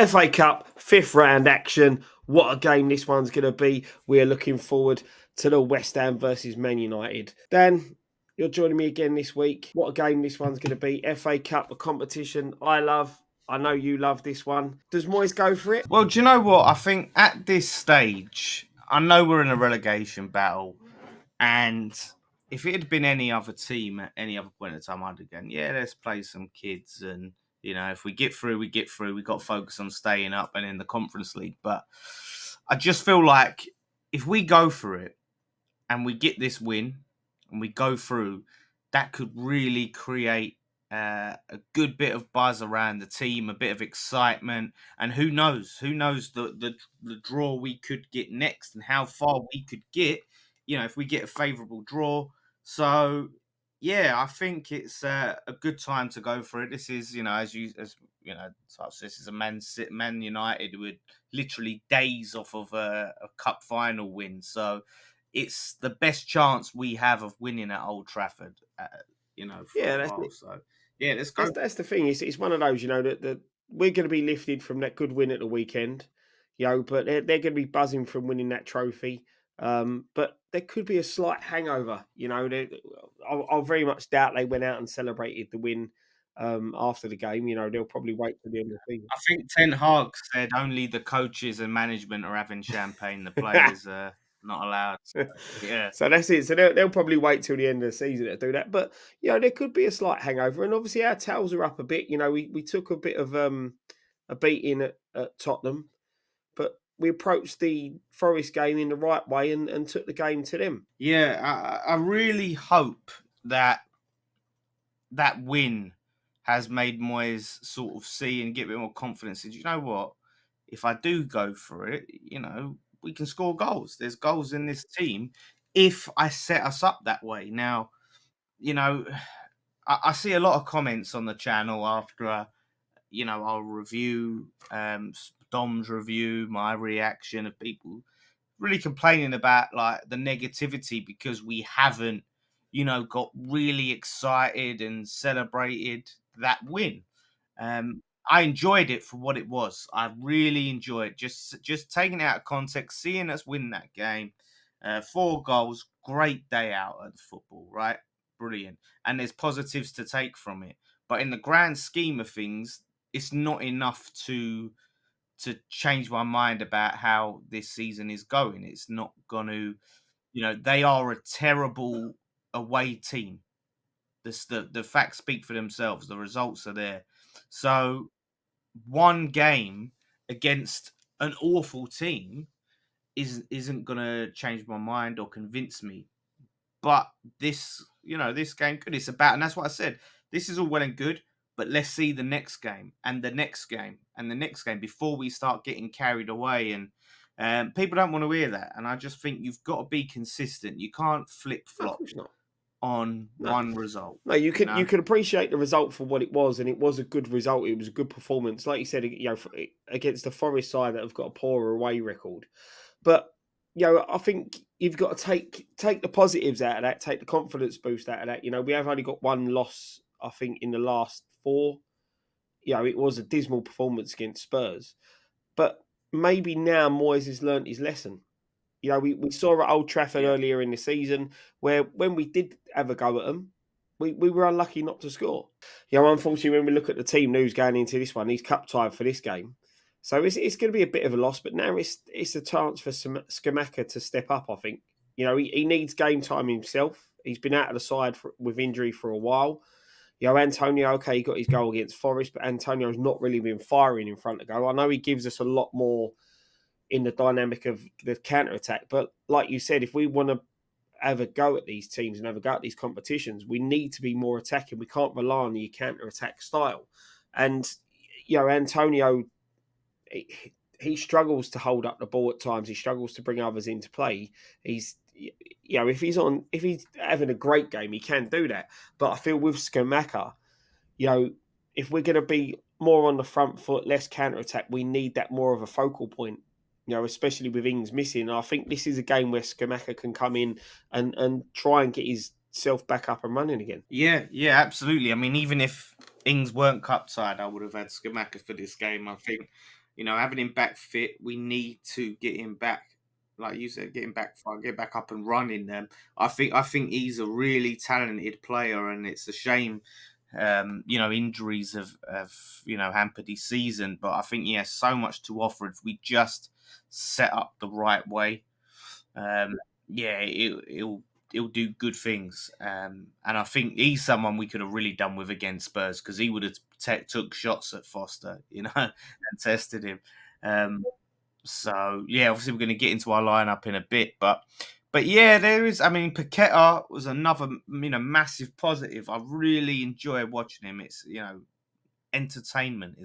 FA Cup, 5th round action. What a game this one's going to be. We are looking forward to the West Ham versus Man United. Dan, you're joining me again this week. What a game this one's going to be. FA Cup, a competition I love. I know you love this one. Does Moyes go for it? Well, do you know what? I think at this stage, I know we're in a relegation battle, and if it had been any other team at any other point in time, I'd have gone, yeah, let's play some kids, and if we get through, we get through. We got to focus on staying up and in the Conference League. But I just feel like if we go for it and we get this win and we go through, that could really create a good bit of buzz around the team, a bit of excitement, and who knows the draw we could get next and how far we could get, if we get a favourable draw. So yeah, I think it's a good time to go for it. This is, this is a Man United with literally days off of a cup final win. So it's the best chance we have of winning at Old Trafford, for a That's while. it. So yeah, let's go. That's the thing. It's one of those, that we're going to be lifted from that good win at the weekend, but they're going to be buzzing from winning that trophy. But there could be a slight hangover. I'll very much doubt they went out and celebrated the win after the game. They'll probably wait till the end of the season. I think Ten Hag said only the coaches and management are having champagne. The players are not allowed. So, yeah. So that's it. So they'll probably wait till the end of the season to do that. But there could be a slight hangover, and obviously our tails are up a bit. We took a bit of a beating at Tottenham, but we approached the Forest game in the right way and took the game to them. Yeah, I really hope that win has made Moyes sort of see and get a bit more confidence. And you know what? If I do go for it, we can score goals. There's goals in this team if I set us up that way. Now, I see a lot of comments on the channel after, I'll review Dom's review, my reaction of people really complaining about like the negativity because we haven't, got really excited and celebrated that win. I enjoyed it for what it was. I really enjoyed just taking it out of context, seeing us win that game. 4 goals, great day out at the football, right? Brilliant. And there's positives to take from it. But in the grand scheme of things, it's not enough to change my mind about how this season is going. It's not going to, they are a terrible away team. The facts speak for themselves. The results are there. So one game against an awful team isn't going to change my mind or convince me. But this game could. It's about, and that's what I said. This is all well and good, but let's see the next game and the next game and the next game before we start getting carried away. And people don't want to hear that. And I just think you've got to be consistent. You can't flip flop on one result. No, you can appreciate the result for what it was, and it was a good result. It was a good performance, like you said, against the Forest side that have got a poorer away record. But I think you've got to take the positives out of that, take the confidence boost out of that. We have only got one loss, I think, in the last 4. It was a dismal performance against Spurs, but maybe now Moyes has learnt his lesson. We saw at Old Trafford earlier in the season where when we did have a go at them, we were unlucky not to score. Unfortunately, when we look at the team news going into this one, he's cup tied for this game. So it's going to be a bit of a loss, but now it's a chance for Scamacca to step up, I think. He needs game time himself. He's been out of the side with injury for a while. Antonio, okay, he got his goal against Forest, but Antonio's not really been firing in front of goal. I know he gives us a lot more in the dynamic of the counter-attack. But like you said, if we want to have a go at these teams and have a go at these competitions, we need to be more attacking. We can't rely on the counter-attack style. And, Antonio, he struggles to hold up the ball at times. He struggles to bring others into play. He's, if he's having a great game, he can do that. But I feel with Scamacca, if we're going to be more on the front foot, less counter-attack, we need that more of a focal point. Especially with Ings missing. I think this is a game where Scamacca can come in and try and get himself back up and running again. Yeah, absolutely. I mean, even if Ings weren't cup side, I would have had Scamacca for this game. I think, having him back fit, we need to get him back, like you said, get back up and running. I think he's a really talented player, and it's a shame, injuries have hampered his season. But I think he has so much to offer if we just set up the right way. Um, yeah, he'll do good things. And I think he's someone we could have really done with against Spurs, because he would have took shots at Foster, and tested him. So yeah, obviously we're going to get into our lineup in a bit, but yeah, there is. I mean, Paqueta was another massive positive. I really enjoy watching him. It's entertainment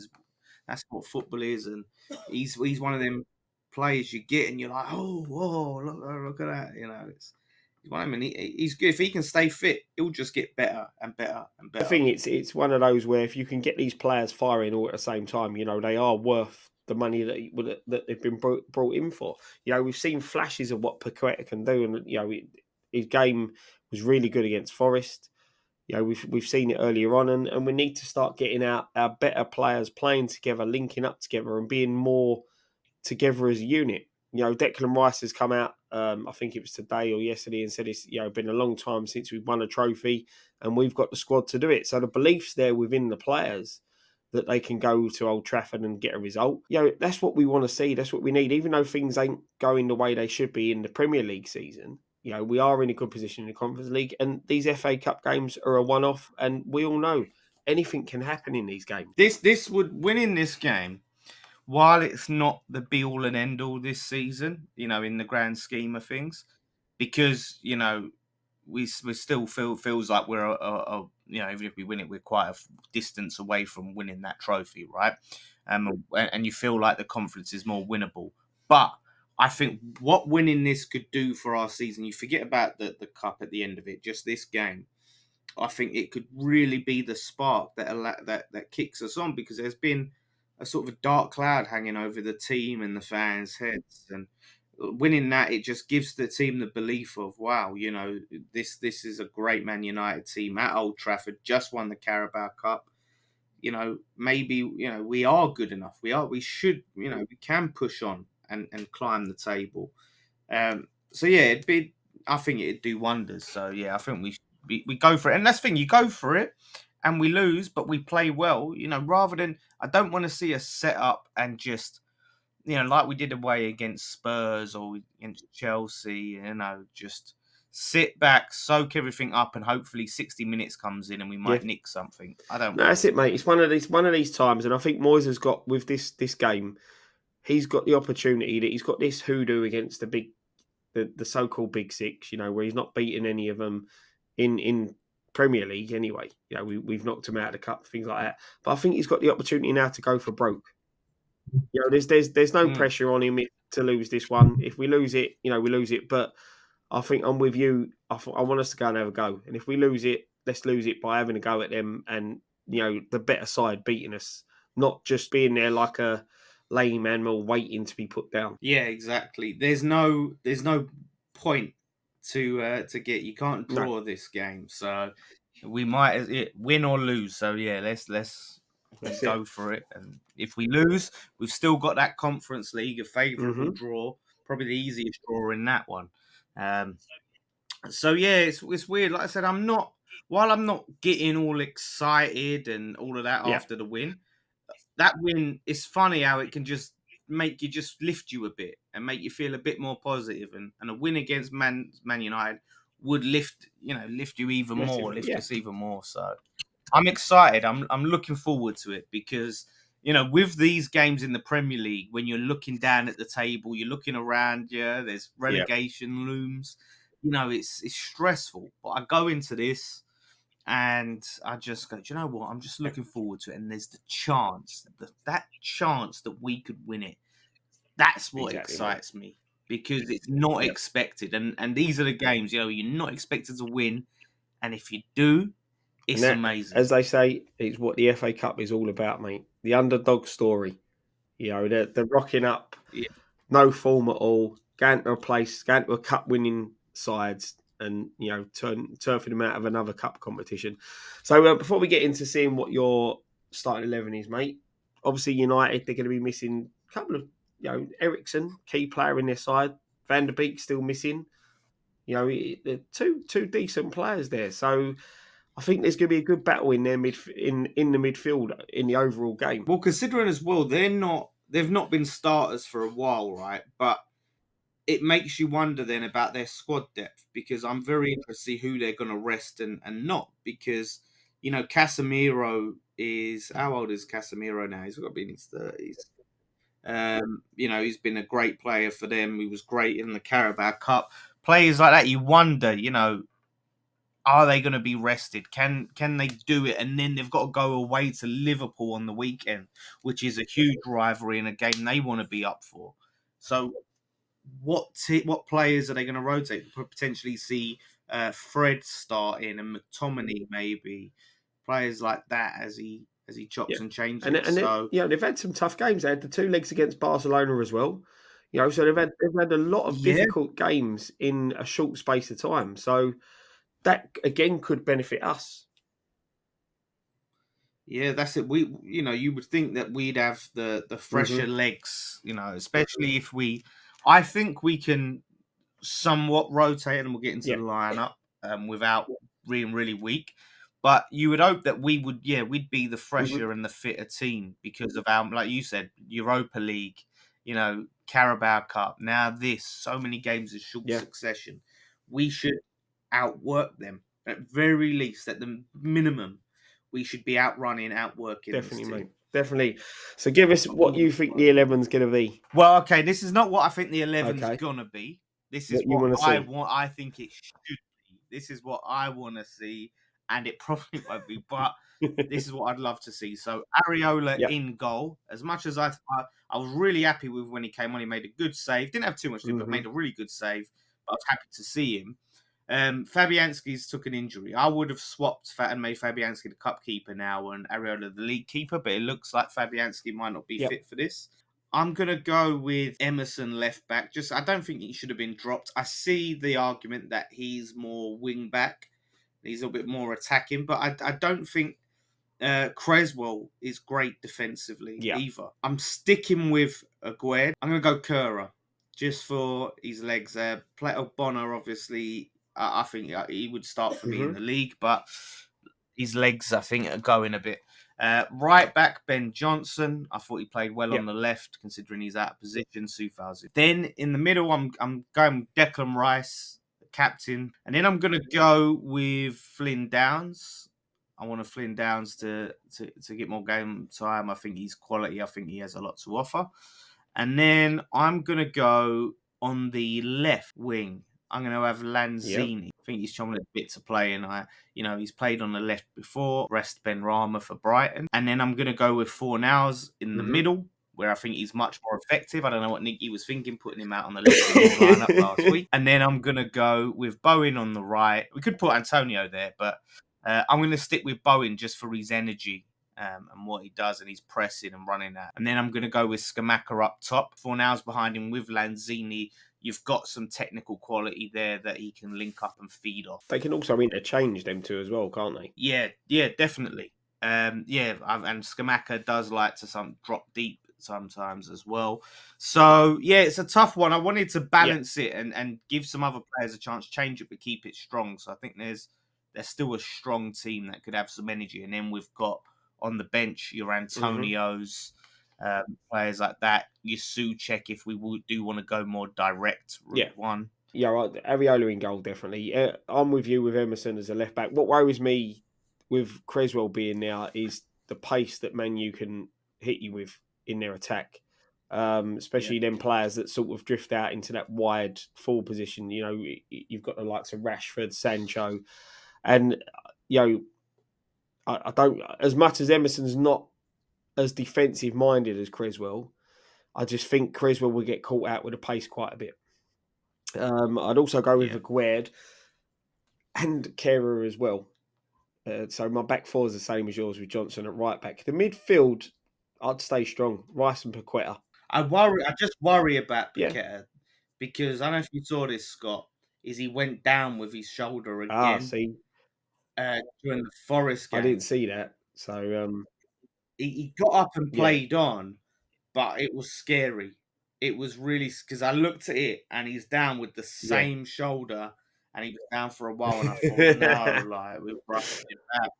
that's what football is, and he's one of them players you get and you're like, oh, whoa, look at that. He's one of them, and he's good. If he can stay fit, he'll just get better and better and I better. think it's one of those where if you can get these players firing all at the same time, they are worth the money that they've been brought in for. We've seen flashes of what Paqueta can do, and his game was really good against Forest. We've seen it earlier on, and we need to start getting our better players playing together, linking up together, and being more together as a unit. Declan Rice has come out, I think it was today or yesterday, and said it's been a long time since we've won a trophy, and we've got the squad to do it. So the belief's there within the players that they can go to Old Trafford and get a result. That's what we want to see. That's what we need. Even though things ain't going the way they should be in the Premier League season, we are in a good position in the Conference League, and these FA Cup games are a one-off, and we all know anything can happen in these games. This would winning this game, while it's not the be all and end all this season, in the grand scheme of things, because we still feels like we're even if we win it, we're quite a distance away from winning that trophy, right? And you feel like the conference is more winnable. But I think what winning this could do for our season, you forget about the cup at the end of it, just this game. I think it could really be the spark that kicks us on, because there's been a sort of a dark cloud hanging over the team and the fans' heads, and winning that, it just gives the team the belief of, wow, this is a great Man United team at Old Trafford, just won the Carabao Cup. Maybe we are good enough. We should, we can push on and climb the table. So yeah, I think it'd do wonders. So yeah, I think we go for it, and that's the thing, you go for it and we lose, but we play well. Rather than, I don't want to see us set up and just, like we did away against Spurs or against Chelsea, just sit back, soak everything up, and hopefully 60 minutes comes in and we might nick something. I don't. No, that's it, mate. It's one of these times, and I think Moyes has got with this game, he's got the opportunity that he's got this hoodoo against the so-called Big Six. Where he's not beaten any of them in Premier League anyway. We've knocked him out of the cup, things like that. But I think he's got the opportunity now to go for broke. There's no pressure on him to lose this one. If we lose it, we lose it. But I think I'm with you. I want us to go and have a go. And if we lose it, let's lose it by having a go at them and, the better side beating us, not just being there like a lame animal waiting to be put down. Yeah, exactly. There's no point to get. You can't draw this game, so we might win or lose. So yeah, let's go for it. And if we lose, we've still got that Conference League, a favourable draw, probably the easiest draw in that one. So yeah, it's weird. Like I said, while I'm not getting all excited and all of that after the win. That win, it's funny how it can just make you just lift you a bit and make you feel a bit more positive. And a win against Man United would lift you even more, lift us even more. So I'm excited. I'm looking forward to it, because with these games in the Premier League, when you're looking down at the table, you're looking around you, there's relegation looms. It's stressful. But I go into this and I just go, do you know what? I'm just looking forward to it. And there's the chance, that chance that we could win it. That's what excites me, because it's not expected. And these are the games, you're not expected to win. And if you do, it's amazing. As they say, it's what the FA Cup is all about, mate. The underdog story. They're rocking up, no form at all, going to a cup-winning sides, and turfing them out of another cup competition. So before we get into seeing what your starting 11 is, mate, obviously United, they're going to be missing a couple of, Ericsson, key player in their side. Van der Beek still missing. They're two decent players there. So I think there's going to be a good battle in their in the midfield in the overall game. Well, considering as well, they've not been starters for a while, right? But it makes you wonder then about their squad depth, because I'm very interested to see who they're going to rest and not, because, Casemiro is, how old is Casemiro now? He's got to be in his 30s. He's been a great player for them. He was great in the Carabao Cup. Players like that, you wonder, are they going to be rested? Can they do it? And then they've got to go away to Liverpool on the weekend, which is a huge rivalry and a game they want to be up for. So what players are they going to rotate? Potentially see Fred starting and McTominay maybe, players like that as he chops and changes. And they've had some tough games. They had the 2 legs against Barcelona as well. So they've had a lot of difficult games in a short space of time. So that again could benefit us. Yeah, that's it. You would think that we'd have the fresher legs, especially if I think we can somewhat rotate, and we'll get into the lineup without being really weak. But you would hope that we'd be the fresher and the fitter team because of our, like you said, Europa League, Carabao Cup. Now so many games in short succession. We should outwork them at very least. At the minimum, we should be outworking. Definitely, mate. Definitely. So give us what you think the 11's going to be. Well, okay, this is not what I think the 11's going to be. This is what I want. I think it should be. This is what I want to see, and it probably won't be, but this is what I'd love to see. So Areola in goal. As much as I was really happy with when he came on, he made a good save. Didn't have too much to do, but made a really good save. But I was happy to see him. Fabianski's took an injury. I would have swapped and made Fabianski the cup keeper now and Areola the league keeper, but it looks like Fabianski might not be fit for this. I'm going to go with Emerson left back. I don't think he should have been dropped. I see the argument that he's more wing back. He's a bit more attacking, but I don't think Creswell is great defensively either. I'm sticking with Aguerd. I'm going to go Kura just for his legs. Plato Bonner, obviously, I think he would start for me in the league, but his legs, I think, are going a bit. Right back, Ben Johnson. I thought he played well on the left, considering he's out of position. Sufauzi. Then in the middle, I'm going Declan Rice, the captain, and then I'm going to go with Flynn Downs. I want Flynn Downs to get more game time. I think he's quality. I think he has a lot to offer. And then I'm going to go on the left wing. I'm going to have Lanzini. I think he's chomping a bit to play, and he's played on the left before. Rest Benrahma for Brighton, and then I'm going to go with Fornals in the middle, where I think he's much more effective. I don't know what Nicky was thinking, putting him out on the left lineup last week. And then I'm going to go with Bowen on the right. We could put Antonio there, but I'm going to stick with Bowen just for his energy. And what he does, and he's pressing and running that. And then I'm going to go with Scamacca up top. Fornals behind him with Lanzini. You've got some technical quality there that he can link up and feed off. They can also interchange them two as well, can't they? Yeah, definitely. And Scamacca does like to drop deep sometimes as well. So, it's a tough one. I wanted to balance it and give some other players a chance, change it, but keep it strong. So I think there's still a strong team that could have some energy. And then we've got on the bench your Antonios, players like that, your Souček, if we do want to go more direct route one. Yeah, right. Areola in goal, definitely. I'm with you with Emerson as a left back. What worries me with Creswell being there is the pace that Man U can hit you with in their attack. Especially them players that sort of drift out into that wide forward position. You've got the likes of Rashford, Sancho, and I don't, as much as Emerson's not as defensive minded as Creswell, I just think Creswell will get caught out with the pace quite a bit. I'd also go with Aguerd and Kehrer as well. So my back four is the same as yours with Johnson at right back. The midfield, I'd stay strong. Rice and Paqueta. I just worry about Paqueta because I don't know if you saw this, Scott. Is he went down with his shoulder again? See. During the Forest game. I didn't see that. So he got up and Yeah, played on, but it was scary. It was really because I looked at it and he's down with the yeah. same shoulder, and he was down for a while, and I thought, no, like we're rushing it back.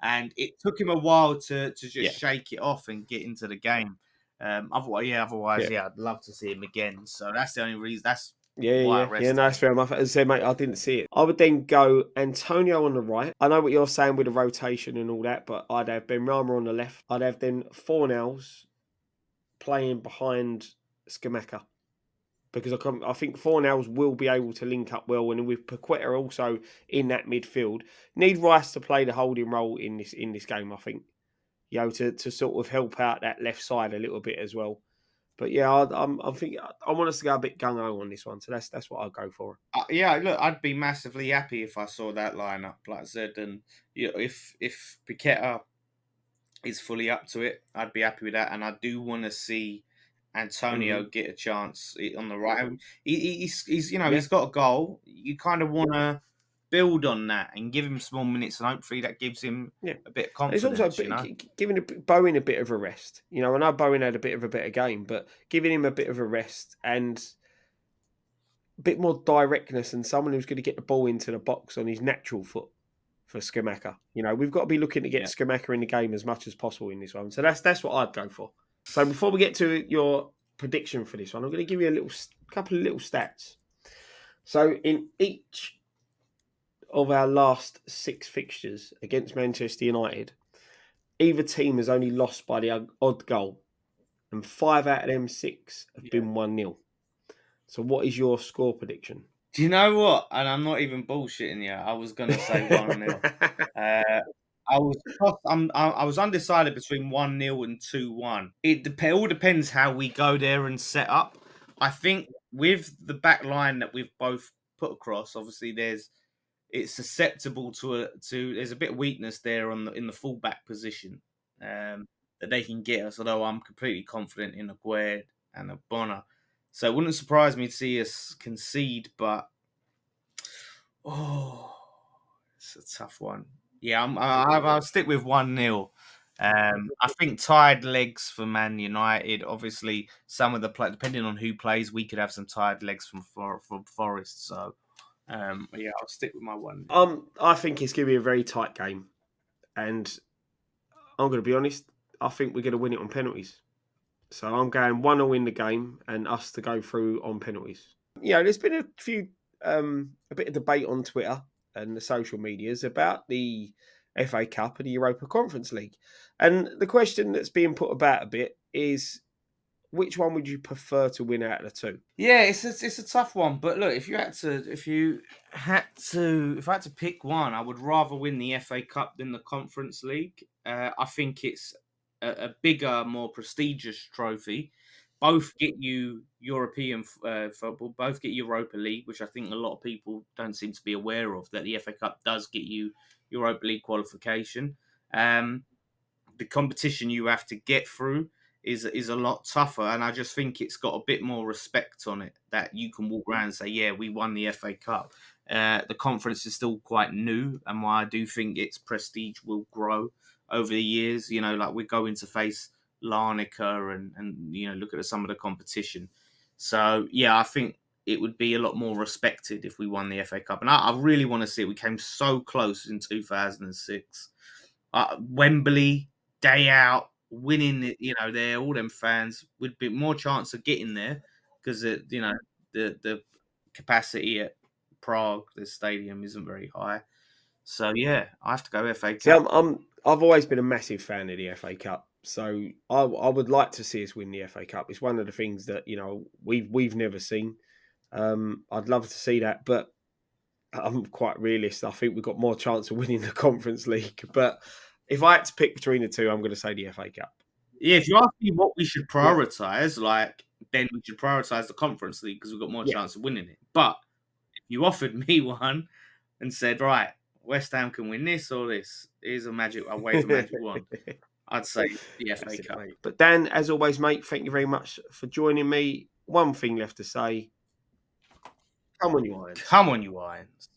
And it took him a while to just Yeah, shake it off and get into the game. Otherwise, yeah. yeah, I'd love to see him again. So that's the only reason. That's why I Yeah. No, rested that's him. fair enough. As I said, mate, I didn't see it. I would then go Antonio on the right. I know what you're saying with the rotation and all that, but I'd have Benrahma on the left. I'd have then Fornals playing behind Skamaka because I think Fornals will be able to link up well, and with Paqueta also in that midfield, need Rice to play the holding role in this game. I think to sort of help out that left side a little bit as well. But yeah, I'm thinking I want us to go a bit gung ho on this one, so that's what I'll go for. Yeah, look, I'd be massively happy if I saw that lineup, like I said, and if Piqueta is fully up to it, I'd be happy with that, and I do want to see Antonio Hmm. get a chance on the right. He's Yeah. he's got a goal. You kind of want to build on that and give him small minutes, and hopefully that gives him Yeah. a bit of And it's also a confidence. bit, giving Bowen a bit of a rest. I know Bowen had a bit of a better game, but giving him a bit of a rest and a bit more directness and someone who's going to get the ball into the box on his natural foot for Skamaka. We've got to be looking to get Yeah. Skamaka in the game as much as possible in this one. So that's what I'd go for. So before we get to your prediction for this one, I'm going to give you a couple of little stats. So in each of our last 6 fixtures against Manchester United, either team has only lost by the odd goal, and 5 out of them 6 have been 1-0. So, what is your score prediction? Do you know what? And I'm not even bullshitting you. I was gonna say 1-0. I was undecided between 1-0 and 2-1. All depends how we go there and set up. I think with the back line that we've both put across, obviously it's susceptible to there's a bit of weakness there in the fullback position that they can get us. Although I'm completely confident in Aguerd and a Bonner, so it wouldn't surprise me to see us concede. But it's a tough one. Yeah, I'll stick with 1-0. I think tired legs for Man United. Obviously, some of the depending on who plays, we could have some tired legs from Forest. So, yeah, I'll stick with my 1-0. I think it's going to be a very tight game, and I'm going to be honest. I think we're going to win it on penalties. So I'm going 1-0 in the game, and us to go through on penalties. There's been a bit of debate on Twitter and the social medias about the FA Cup and the Europa Conference League, and the question that's being put about a bit is, which one would you prefer to win out of the two? Yeah, it's a tough one. But look, if I had to pick one, I would rather win the FA Cup than the Conference League. I think it's a bigger, more prestigious trophy. Both get you European football. Both get Europa League, which I think a lot of people don't seem to be aware of. That the FA Cup does get you Europa League qualification. The competition you have to get through is a lot tougher, and I just think it's got a bit more respect on it that you can walk around and say, yeah, we won the FA Cup. The conference is still quite new, and why I do think its prestige will grow over the years. Like we're going to face Larnaca and look at some of the competition. So yeah, I think it would be a lot more respected if we won the FA Cup, and I really want to see it. We came so close in 2006. Wembley, day out, winning it, there, all them fans would be more chance of getting there because the capacity at Prague, the stadium isn't very high. So yeah, I have to go FA See, Cup. I've always been a massive fan of the FA Cup, so I would like to see us win the FA Cup. It's one of the things that we've never seen. I'd love to see that, but I'm quite realist. I think we've got more chance of winning the Conference League. But if I had to pick between the two, I'm going to say the FA Cup. Yeah, if you ask me what we should Yeah. prioritise, then we should prioritise the Conference League because we've got more Yeah. chance of winning it. But if you offered me one and said, right, West Ham can win this or this, here's a wave of magic wand, I'd say the FA Cup. Mate. But Dan, as always, mate, thank you very much for joining me. One thing left to say. Come on, you Irons. Come on, you Irons.